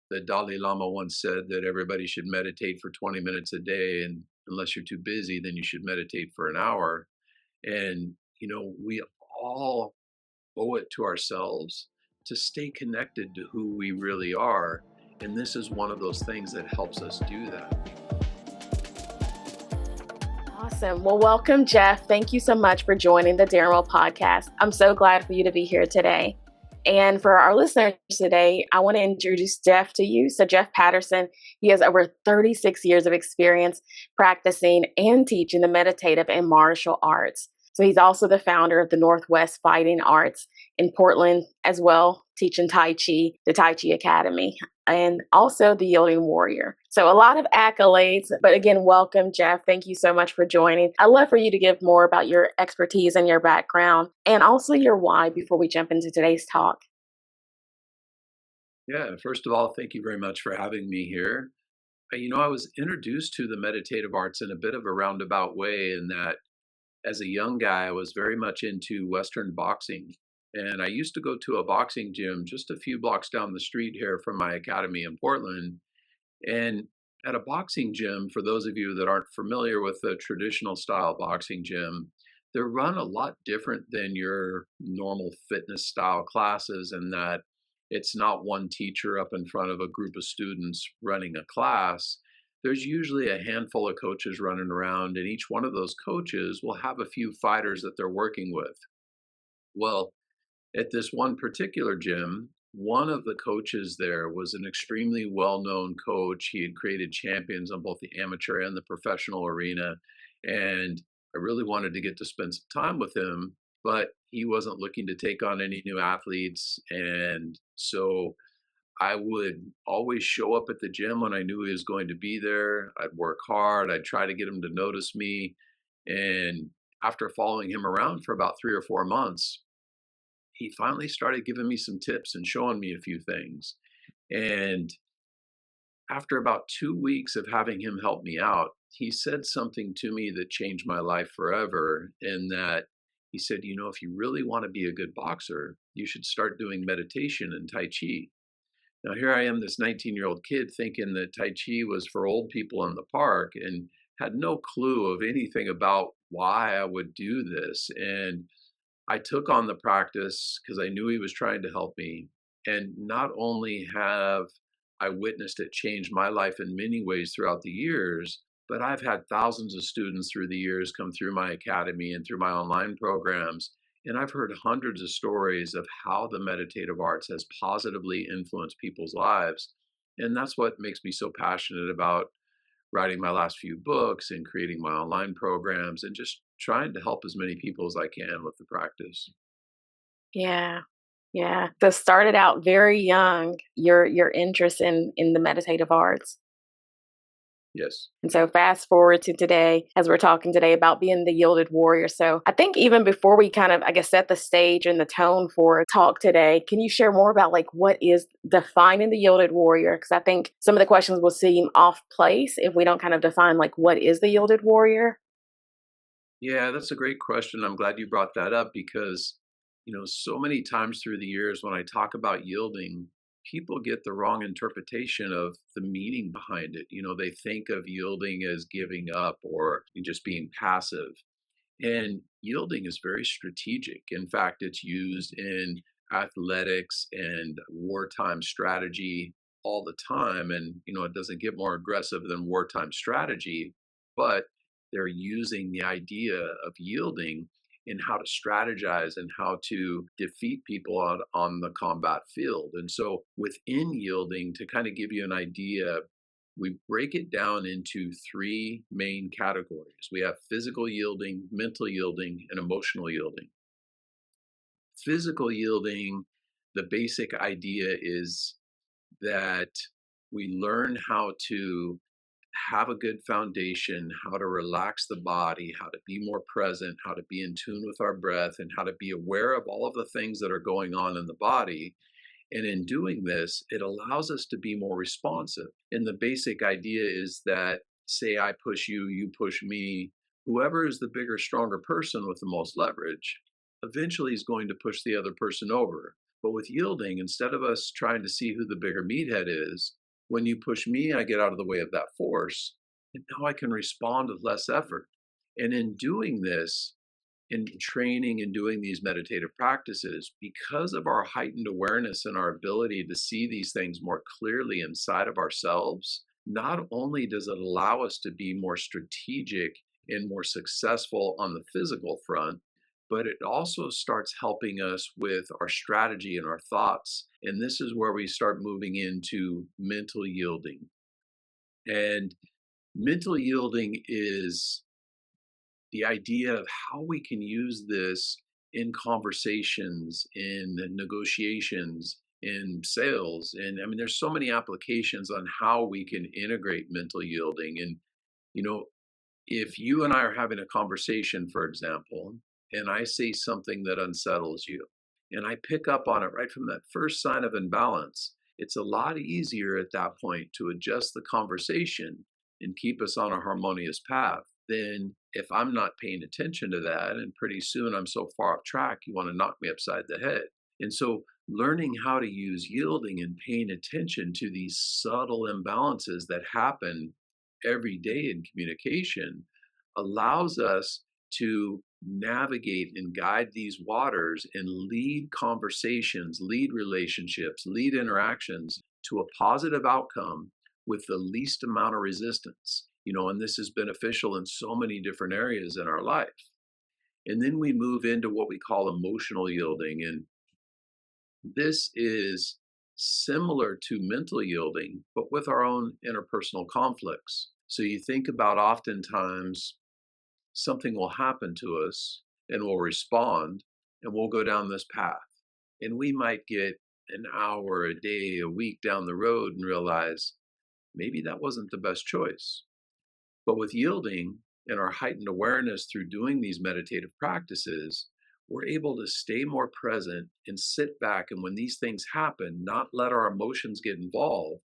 The Dalai Lama once said that everybody should meditate for 20 minutes a day, and unless you're too busy, then you should meditate for an hour. And, we all owe it to ourselves to stay connected to who we really are. And this is one of those things that helps us do that. Awesome. Well, welcome, Jeff. Thank you so much for joining the Darren Well podcast. I'm so glad for you to be here today. And for our listeners today, I want to introduce Jeff to you. So Jeff Patterson, he has over 36 years of experience practicing and teaching the meditative and martial arts. So he's also the founder of the Northwest Fighting Arts in Portland as well, teaching Tai Chi, the Tai Chi Academy, and also the Yielding Warrior. So a lot of accolades, but again, welcome, Jeff. Thank you so much for joining. I'd love for you to give more about your expertise and your background and also your why before we jump into today's talk. Yeah, first of all, thank you very much for having me here. I was introduced to the meditative arts in a bit of a roundabout way, in that as a young guy, I was very much into Western boxing. And I used to go to a boxing gym just a few blocks down the street here from my academy in Portland. And at a boxing gym, for those of you that aren't familiar with the traditional style boxing gym, they're run a lot different than your normal fitness style classes, in that it's not one teacher up in front of a group of students running a class. There's usually a handful of coaches running around, and each one of those coaches will have a few fighters that they're working with. Well, at this one particular gym, one of the coaches there was an extremely well known coach. He had created champions on both the amateur and the professional arena. And I really wanted to get to spend some time with him, but he wasn't looking to take on any new athletes. And so I would always show up at the gym when I knew he was going to be there. I'd work hard. I'd try to get him to notice me. And after following him around for about 3 or 4 months, he finally started giving me some tips and showing me a few things. And after about 2 weeks of having him help me out, he said something to me that changed my life forever. In that he said, if you really want to be a good boxer, you should start doing meditation and Tai Chi. Now, here I am, this 19-year-old kid, thinking that Tai Chi was for old people in the park, and had no clue of anything about why I would do this. And I took on the practice because I knew he was trying to help me. And not only have I witnessed it change my life in many ways throughout the years, but I've had thousands of students through the years come through my academy and through my online programs. And I've heard hundreds of stories of how the meditative arts has positively influenced people's lives. And that's what makes me so passionate about writing my last few books and creating my online programs, and just trying to help as many people as I can with the practice. Yeah. Yeah. So started out very young, your interest in the meditative arts. Yes. And so fast forward to today, as we're talking today about being the yielded warrior. So I think even before we kind of, I guess, set the stage and the tone for talk today, can you share more about like what is defining the yielded warrior? Because I think some of the questions will seem off place if we don't kind of define like what is the yielded warrior? Yeah, that's a great question. I'm glad you brought that up because, so many times through the years when I talk about yielding, people get the wrong interpretation of the meaning behind it. They think of yielding as giving up or just being passive. And yielding is very strategic. In fact, it's used in athletics and wartime strategy all the time. And, it doesn't get more aggressive than wartime strategy, but they're using the idea of yielding in how to strategize and how to defeat people on the combat field. And so within yielding, to kind of give you an idea, we break it down into three main categories. We have physical yielding, mental yielding, and emotional yielding. Physical yielding, the basic idea is that we learn how to have a good foundation, how to relax the body, how to be more present, how to be in tune with our breath, and how to be aware of all of the things that are going on in the body. And in doing this, it allows us to be more responsive. And the basic idea is that, say I push you, you push me, whoever is the bigger, stronger person with the most leverage eventually is going to push the other person over. But with yielding, instead of us trying to see who the bigger meathead is, when you push me, I get out of the way of that force. And now I can respond with less effort. And in doing this, in training and doing these meditative practices, because of our heightened awareness and our ability to see these things more clearly inside of ourselves, not only does it allow us to be more strategic and more successful on the physical front, but it also starts helping us with our strategy and our thoughts. And this is where we start moving into mental yielding. And mental yielding is the idea of how we can use this in conversations, in negotiations, in sales. And I mean, there's so many applications on how we can integrate mental yielding. And, you know, if you and I are having a conversation, for example, and I say something that unsettles you, and I pick up on it right from that first sign of imbalance, it's a lot easier at that point to adjust the conversation and keep us on a harmonious path than if I'm not paying attention to that. And pretty soon I'm so far off track, you want to knock me upside the head. And so, learning how to use yielding and paying attention to these subtle imbalances that happen every day in communication allows us to navigate and guide these waters and lead conversations, lead relationships, lead interactions to a positive outcome with the least amount of resistance. And this is beneficial in so many different areas in our life. And then we move into what we call emotional yielding. And this is similar to mental yielding, but with our own interpersonal conflicts. So you think about oftentimes something will happen to us and we'll respond and we'll go down this path. And we might get an hour, a day, a week down the road and realize maybe that wasn't the best choice. But with yielding and our heightened awareness through doing these meditative practices, we're able to stay more present and sit back. And when these things happen, not let our emotions get involved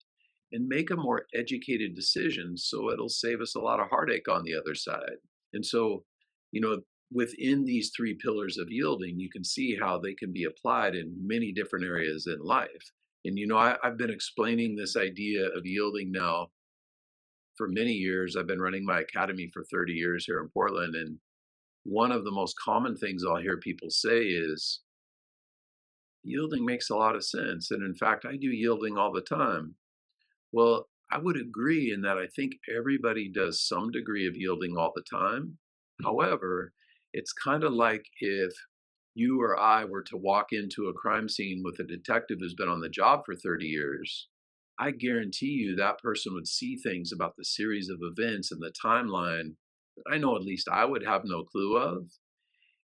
and make a more educated decision. So it'll save us a lot of heartache on the other side. And so, you know, within these three pillars of yielding, you can see how they can be applied in many different areas in life. And, I've been explaining this idea of yielding now for many years. I've been running my academy for 30 years here in Portland. And one of the most common things I'll hear people say is, yielding makes a lot of sense. And in fact, I do yielding all the time. Well, I would agree in that I think everybody does some degree of yielding all the time. However, it's kind of like if you or I were to walk into a crime scene with a detective who's been on the job for 30 years. I guarantee you that person would see things about the series of events and the timeline that I know at least I would have no clue of.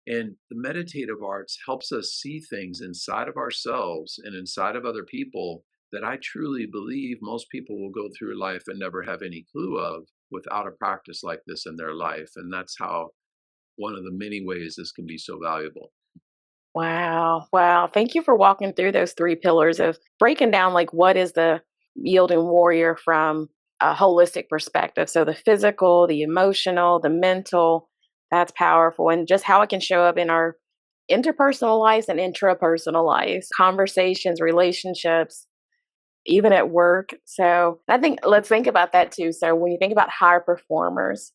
And the meditative arts helps us see things inside of ourselves and inside of other people that I truly believe most people will go through life and never have any clue of without a practice like this in their life. And that's how one of the many ways this can be so valuable. Wow. Wow. Thank you for walking through those three pillars of breaking down like what is the yielding warrior from a holistic perspective. So the physical, the emotional, the mental, that's powerful. And just how it can show up in our interpersonal lives and intrapersonal lives, conversations, relationships, even at work. So I think let's think about that too. So when you think about high performers,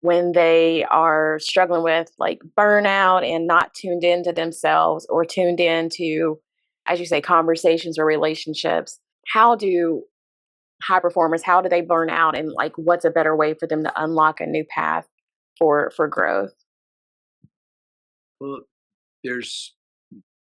when they are struggling with like burnout and not tuned into themselves or tuned into, as you say, conversations or relationships, how do high performers, how do they burn out, and like what's a better way for them to unlock a new path for growth? Well, there's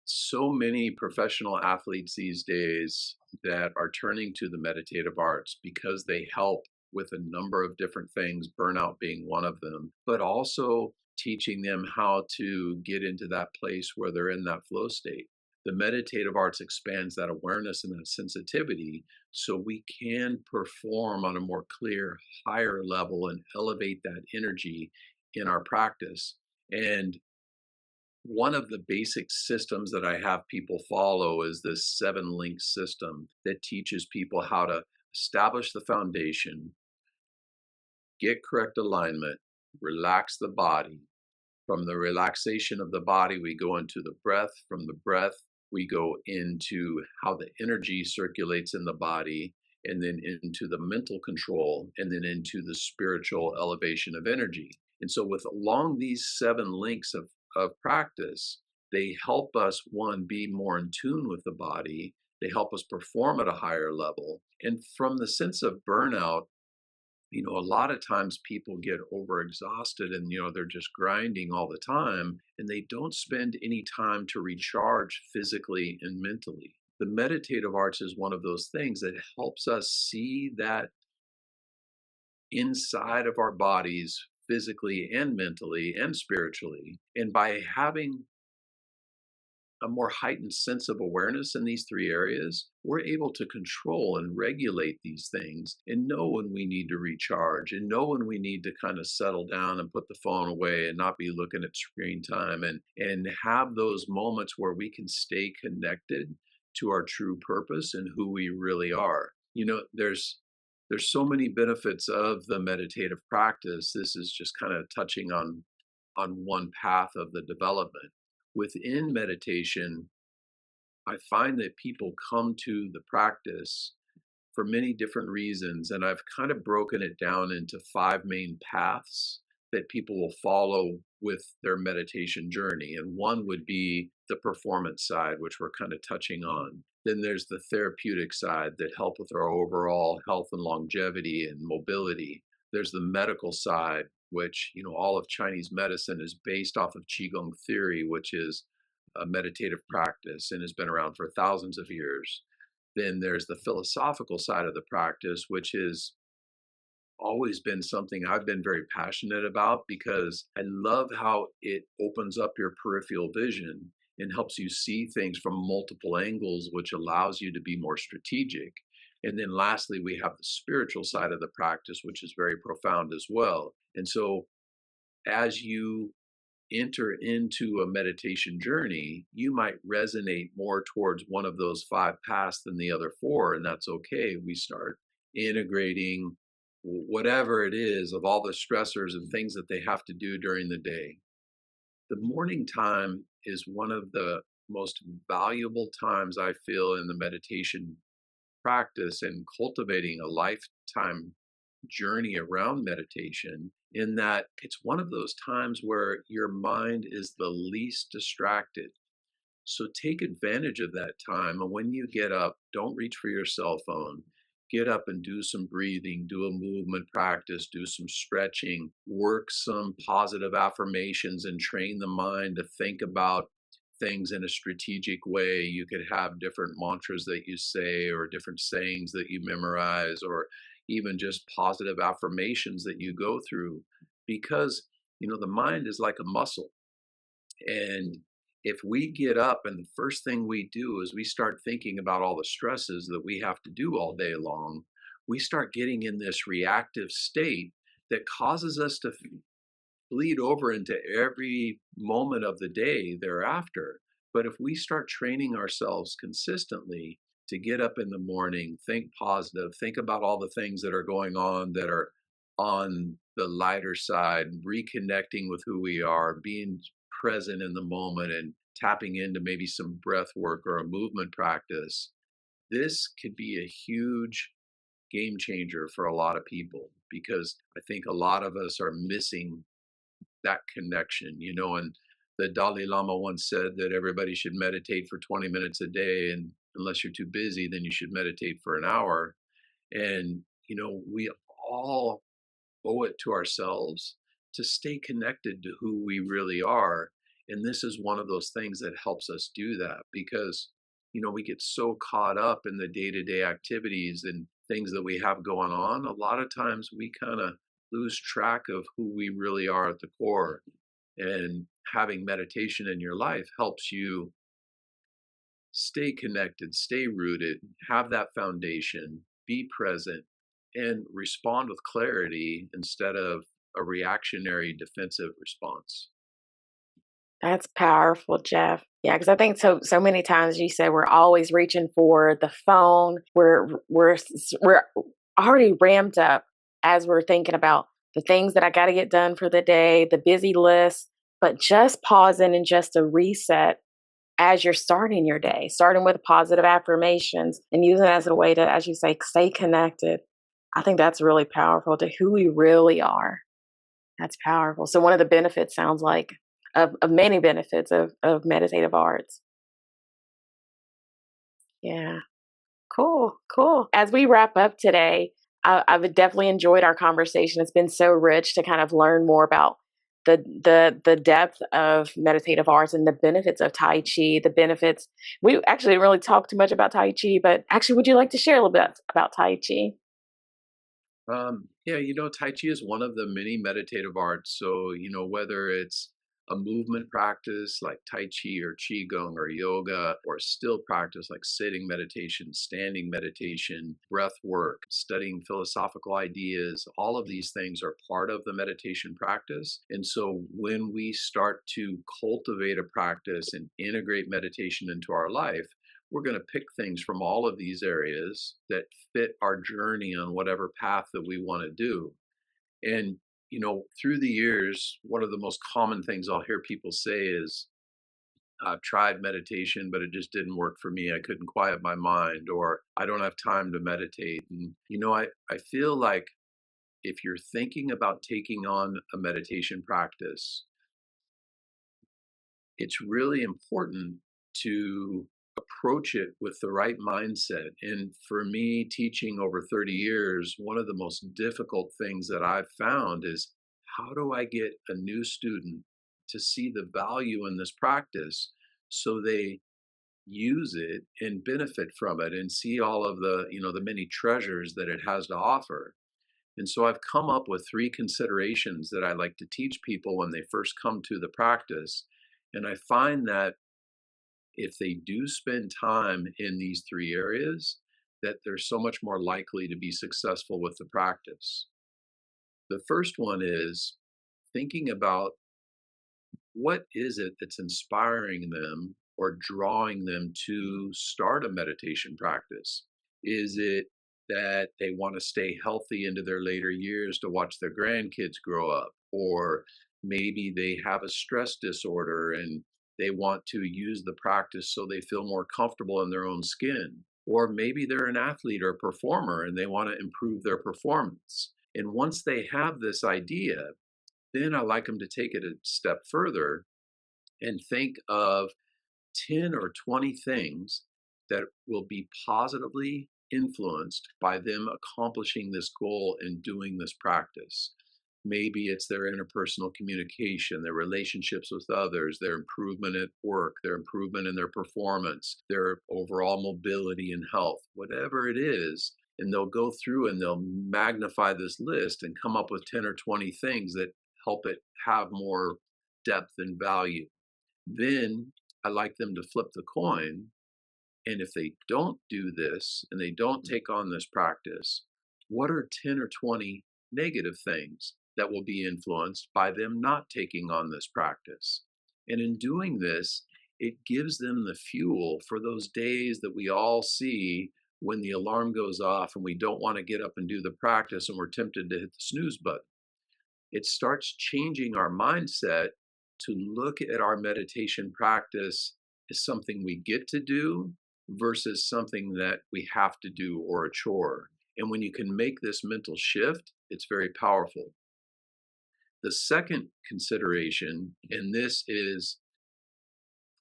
so many professional athletes these days that are turning to the meditative arts because they help with a number of different things, burnout being one of them, but also teaching them how to get into that place where they're in that flow state. The meditative arts expands that awareness and that sensitivity so we can perform on a more clear, higher level and elevate that energy in our practice. And one of the basic systems that I have people follow is this 7 link system that teaches people how to establish the foundation, get correct alignment, relax the body. From the relaxation of the body, we go into the breath. From the breath, We go into how the energy circulates in the body, and then into the mental control, and then into the spiritual elevation of energy. And so, with along these seven links of practice, they help us, one, be more in tune with the body. They help us perform at a higher level. And from the sense of burnout, a lot of times people get overexhausted and, they're just grinding all the time and they don't spend any time to recharge physically and mentally. The meditative arts is one of those things that helps us see that inside of our bodies, physically and mentally and spiritually. And by having a more heightened sense of awareness in these three areas, we're able to control and regulate these things and know when we need to recharge and know when we need to kind of settle down and put the phone away and not be looking at screen time and have those moments where we can stay connected to our true purpose and who we really are. There's so many benefits of the meditative practice. This is just kind of touching on one path of the development. Within meditation, I find that people come to the practice for many different reasons. And I've kind of broken it down into five main paths that people will follow with their meditation journey. And one would be the performance side, which we're kind of touching on. Then there's the therapeutic side that help with our overall health and longevity and mobility. There's the medical side, which, all of Chinese medicine is based off of Qigong theory, which is a meditative practice and has been around for thousands of years. Then there's the philosophical side of the practice, which has always been something I've been very passionate about because I love how it opens up your peripheral vision and helps you see things from multiple angles, which allows you to be more strategic. And then lastly, we have the spiritual side of the practice, which is very profound as well. And so as you enter into a meditation journey, you might resonate more towards one of those five paths than the other four, and that's okay. We start integrating whatever it is of all the stressors and things that they have to do during the day. The morning time is one of the most valuable times I feel in the meditation practice and cultivating a lifetime journey around meditation, in that it's one of those times where your mind is the least distracted. So take advantage of that time. And when you get up, don't reach for your cell phone. Get up and do some breathing, do a movement practice, do some stretching, work some positive affirmations, and train the mind to think about things in a strategic way. You could have different mantras that you say, or different sayings that you memorize, or even just positive affirmations that you go through. Because, the mind is like a muscle. And if we get up and the first thing we do is we start thinking about all the stresses that we have to do all day long, we start getting in this reactive state that causes us to bleed over into every moment of the day thereafter. But if we start training ourselves consistently to get up in the morning, think positive, think about all the things that are going on that are on the lighter side, reconnecting with who we are, being present in the moment, and tapping into maybe some breath work or a movement practice, this could be a huge game changer for a lot of people, because I think a lot of us are missing that connection, and the Dalai Lama once said that everybody should meditate for 20 minutes a day. And unless you're too busy, then you should meditate for an hour. And, we all owe it to ourselves to stay connected to who we really are. And this is one of those things that helps us do that, because, we get so caught up in the day to day activities and things that we have going on. A lot of times we kind of lose track of who we really are at the core. And having meditation in your life helps you stay connected, stay rooted, have that foundation, be present, and respond with clarity instead of a reactionary defensive response. That's powerful, Jeff. Yeah, because I think so many times you said we're always reaching for the phone. We're already ramped up as we're thinking about the things that I got to get done for the day, the busy list, but just pausing and just a reset as you're starting your day, starting with positive affirmations and using it as a way to, as you say, stay connected. I think that's really powerful to who we really are. That's powerful. So one of the benefits sounds like of many benefits of meditative arts. Yeah. Cool, cool. As we wrap up today, I've definitely enjoyed our conversation. It's been so rich to kind of learn more about the depth of meditative arts and the benefits of Tai Chi. The benefits. We actually didn't really talk too much about Tai Chi, but actually, would you like to share a little bit about Tai Chi? Yeah, Tai Chi is one of the many meditative arts. So, whether it's a movement practice like Tai Chi or Qigong or yoga, or a still practice like sitting meditation, standing meditation, breath work, studying philosophical ideas, all of these things are part of the meditation practice. And so when we start to cultivate a practice and integrate meditation into our life, we're going to pick things from all of these areas that fit our journey on whatever path that we want to do. And, through the years, one of the most common things I'll hear people say is, I've tried meditation, but it just didn't work for me. I couldn't quiet my mind, or I don't have time to meditate. And, I feel like if you're thinking about taking on a meditation practice, it's really important to approach it with the right mindset. And for me, teaching over 30 years, one of the most difficult things that I've found is, how do I get a new student to see the value in this practice so they use it and benefit from it and see all of the many treasures that it has to offer. And so I've come up with three considerations that I like to teach people when they first come to the practice. And I find that if they do spend time in these three areas, that they're so much more likely to be successful with the practice. The first one is thinking about, what is it that's inspiring them or drawing them to start a meditation practice? Is it that they want to stay healthy into their later years to watch their grandkids grow up? Or maybe they have a stress disorder and they want to use the practice so they feel more comfortable in their own skin. Or maybe they're an athlete or a performer and they want to improve their performance. And once they have this idea, then I like them to take it a step further and think of 10 or 20 things that will be positively influenced by them accomplishing this goal and doing this practice. Maybe it's their interpersonal communication, their relationships with others, their improvement at work, their improvement in their performance, their overall mobility and health, whatever it is. And they'll go through and they'll magnify this list and come up with 10 or 20 things that help it have more depth and value. Then I like them to flip the coin. And if they don't do this and they don't take on this practice, what are 10 or 20 negative things that will be influenced by them not taking on this practice? And in doing this, it gives them the fuel for those days that we all see when the alarm goes off and we don't want to get up and do the practice and we're tempted to hit the snooze button. It starts changing our mindset to look at our meditation practice as something we get to do versus something that we have to do or a chore. And when you can make this mental shift, it's very powerful. The second consideration, and this is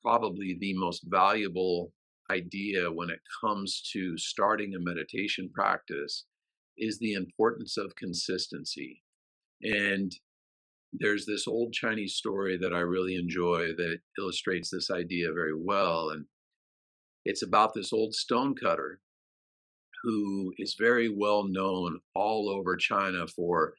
probably the most valuable idea when it comes to starting a meditation practice, is the importance of consistency. And there's this old Chinese story that I really enjoy that illustrates this idea very well. And it's about this old stonecutter who is very well known all over China for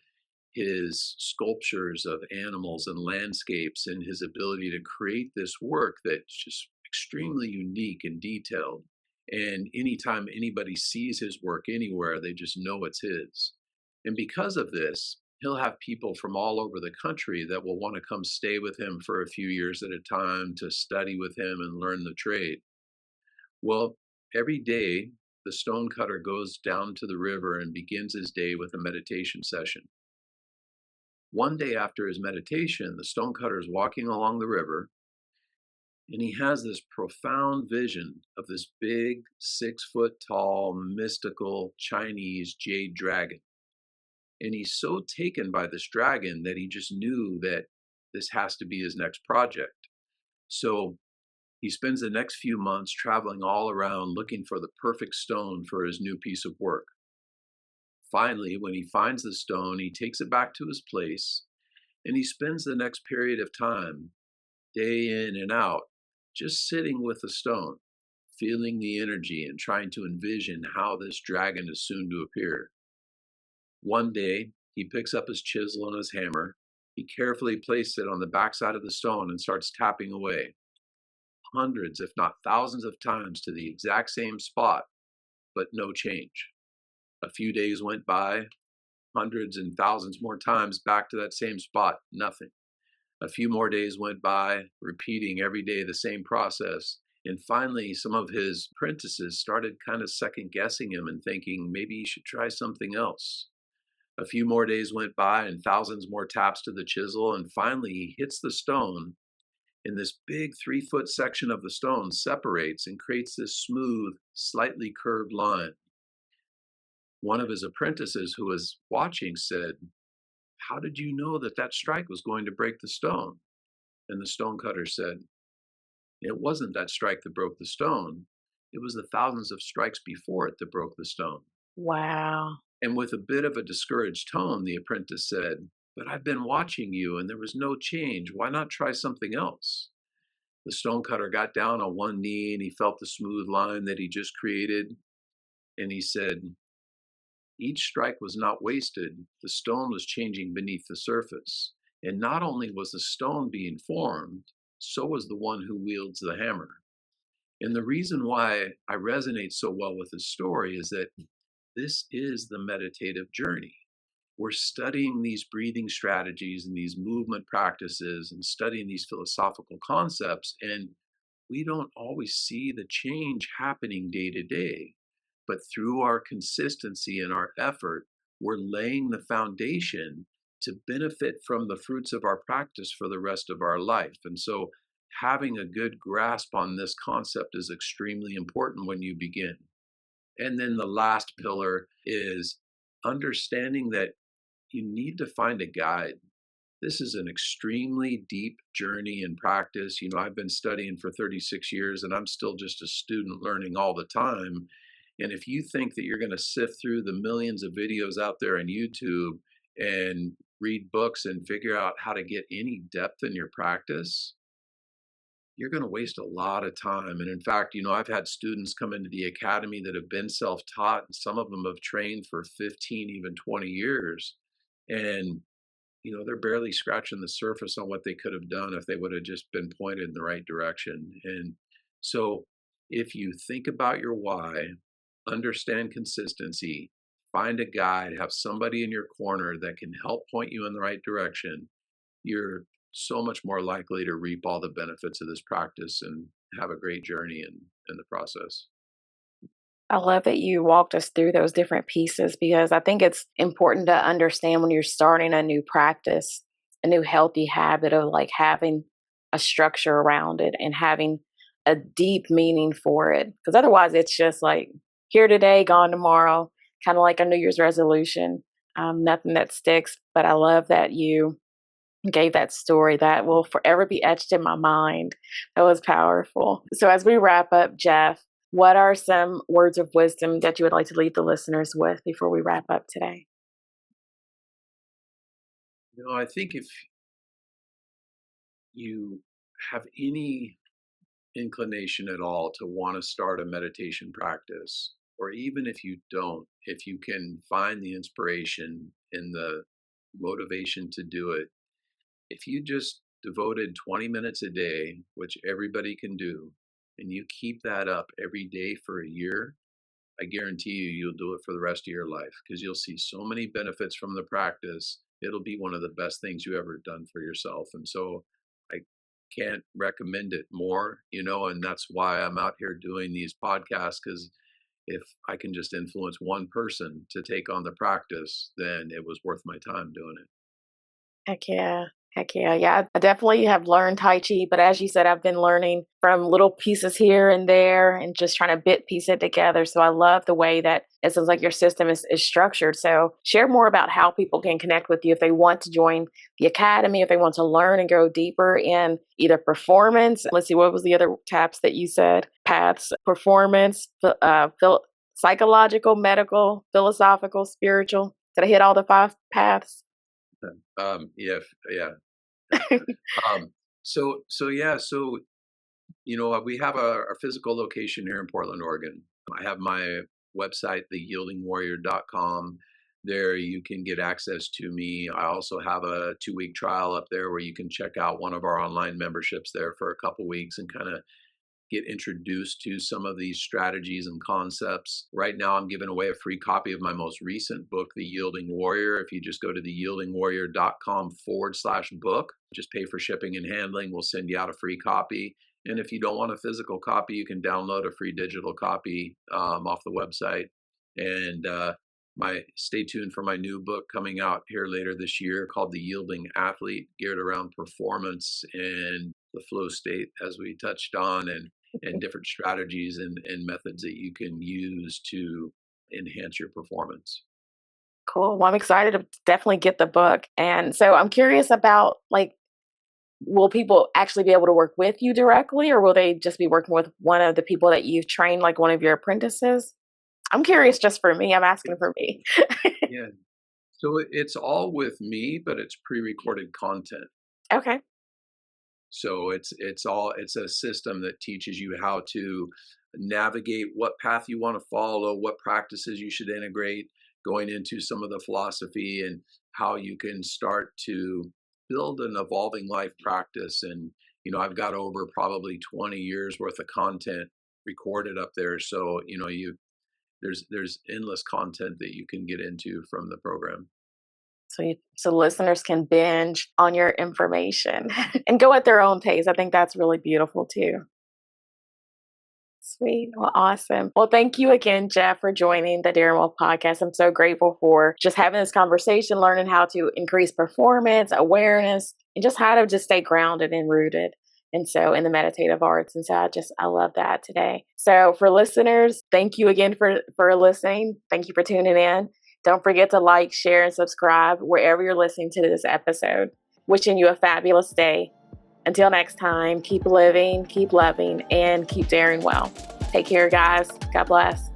his sculptures of animals and landscapes and his ability to create this work that's just extremely unique and detailed. And anytime anybody sees his work anywhere, they just know it's his. And because of this, he'll have people from all over the country that will want to come stay with him for a few years at a time to study with him and learn the trade. Well, every day, the stonecutter goes down to the river and begins his day with a meditation session. One day after his meditation, the stonecutter is walking along the river And he has this profound vision of this big, 6 foot tall, mystical Chinese jade dragon. And he's so taken by this dragon that he just knew that this has to be his next project. So he spends the next few months traveling all around looking for the perfect stone for his new piece of work. Finally, when he finds the stone, he takes it back to his place and he spends the next period of time, day in and out, just sitting with the stone, feeling the energy and trying to envision how this dragon is soon to appear. One day, he picks up his chisel and his hammer. He carefully places it on the backside of the stone and starts tapping away, hundreds, if not thousands of times to the exact same spot, but no change. A few days went by, hundreds and thousands more times back to that same spot, nothing. A few more days went by, repeating every day the same process. And finally, some of his apprentices started kind of second guessing him and thinking maybe he should try something else. A few more days went by and thousands more taps to the chisel. And finally, he hits the stone, and this big 3 foot section of the stone separates and creates this smooth, slightly curved line. One of his apprentices who was watching said, "How did you know that that strike was going to break the stone?" And the stonecutter said, "It wasn't that strike that broke the stone. It was the thousands of strikes before it that broke the stone." Wow. And with a bit of a discouraged tone, the apprentice said, "But I've been watching you and there was no change. Why not try something else?" The stonecutter got down on one knee and he felt the smooth line that he just created. And he said, "Each strike was not wasted. The stone was changing beneath the surface. And not only was the stone being formed, so was the one who wields the hammer." And the reason why I resonate so well with this story is that this is the meditative journey. We're studying these breathing strategies and these movement practices and studying these philosophical concepts. And we don't always see the change happening day to day. But through our consistency and our effort, we're laying the foundation to benefit from the fruits of our practice for the rest of our life. And so, having a good grasp on this concept is extremely important when you begin. And then the last pillar is understanding that you need to find a guide. This is an extremely deep journey in practice. I've been studying for 36 years and I'm still just a student learning all the time. And if you think that you're going to sift through the millions of videos out there on YouTube and read books and figure out how to get any depth in your practice, you're going to waste a lot of time. And in fact, I've had students come into the academy that have been self taught, and some of them have trained for 15, even 20 years. And they're barely scratching the surface on what they could have done if they would have just been pointed in the right direction. And so, if you think about your why, understand consistency, find a guide, have somebody in your corner that can help point you in the right direction, you're so much more likely to reap all the benefits of this practice and have a great journey in the process. I love that you walked us through those different pieces because I think it's important to understand when you're starting a new practice, a new healthy habit of like having a structure around it and having a deep meaning for it. Because otherwise, it's just like here today, gone tomorrow, kind of like a New Year's resolution, nothing that sticks. But I love that you gave that story that will forever be etched in my mind. That was powerful. So, as we wrap up, Jeff, what are some words of wisdom that you would like to leave the listeners with before we wrap up today? I think if you have any inclination at all to want to start a meditation practice, or even if you don't, if you can find the inspiration and the motivation to do it, if you just devoted 20 minutes a day, which everybody can do, and you keep that up every day for a year, I guarantee you'll do it for the rest of your life because you'll see so many benefits from the practice. It'll be one of the best things you ever done for yourself. And so I can't recommend it more, and that's why I'm out here doing these podcasts because if I can just influence one person to take on the practice, then it was worth my time doing it. Heck yeah. Heck yeah, yeah. I definitely have learned Tai Chi, but as you said, I've been learning from little pieces here and there and just trying to piece it together. So I love the way that it sounds like your system is structured. So share more about how people can connect with you if they want to join the academy, if they want to learn and go deeper in either performance. Let's see, what was the other taps that you said? Paths, performance, psychological, medical, philosophical, spiritual. Did I hit all the 5 paths? Yeah, yeah. Um, so we have our physical location here in Portland, Oregon. I have my website, theyieldingwarrior.com. There you can get access to me. I also have a 2-week trial up there where you can check out one of our online memberships there for a couple weeks and kind of get introduced to some of these strategies and concepts. Right now, I'm giving away a free copy of my most recent book, The Yielding Warrior. If you just go to theyieldingwarrior.com/book, just pay for shipping and handling. We'll send you out a free copy. And if you don't want a physical copy, you can download a free digital copy off the website. And stay tuned for my new book coming out here later this year called The Yielding Athlete, geared around performance and the flow state, as we touched on, and different strategies and methods that you can use to enhance your performance. Cool. Well, I'm excited to definitely get the book. And so I'm curious about like, will people actually be able to work with you directly, or will they just be working with one of the people that you've trained, like one of your apprentices? I'm curious just for me. I'm asking It's, for me. yeah. So it's all with me, but it's pre-recorded content. Okay. So it's a system that teaches you how to navigate what path you want to follow, what practices you should integrate, going into some of the philosophy and how you can start to build an evolving life practice. And I've got over probably 20 years worth of content recorded up there. So, there's endless content that you can get into from the program. So listeners can binge on your information and go at their own pace. I think that's really beautiful too. Sweet. Well, awesome. Well, thank you again, Jeff, for joining the Darren Wolf podcast. I'm so grateful for just having this conversation, learning how to increase performance, awareness, and just how to just stay grounded and rooted. And so in the meditative arts. And so I love that today. So for listeners, thank you again for listening. Thank you for tuning in. Don't forget to like, share, and subscribe wherever you're listening to this episode. Wishing you a fabulous day. Until next time, keep living, keep loving, and keep daring well. Take care, guys. God bless.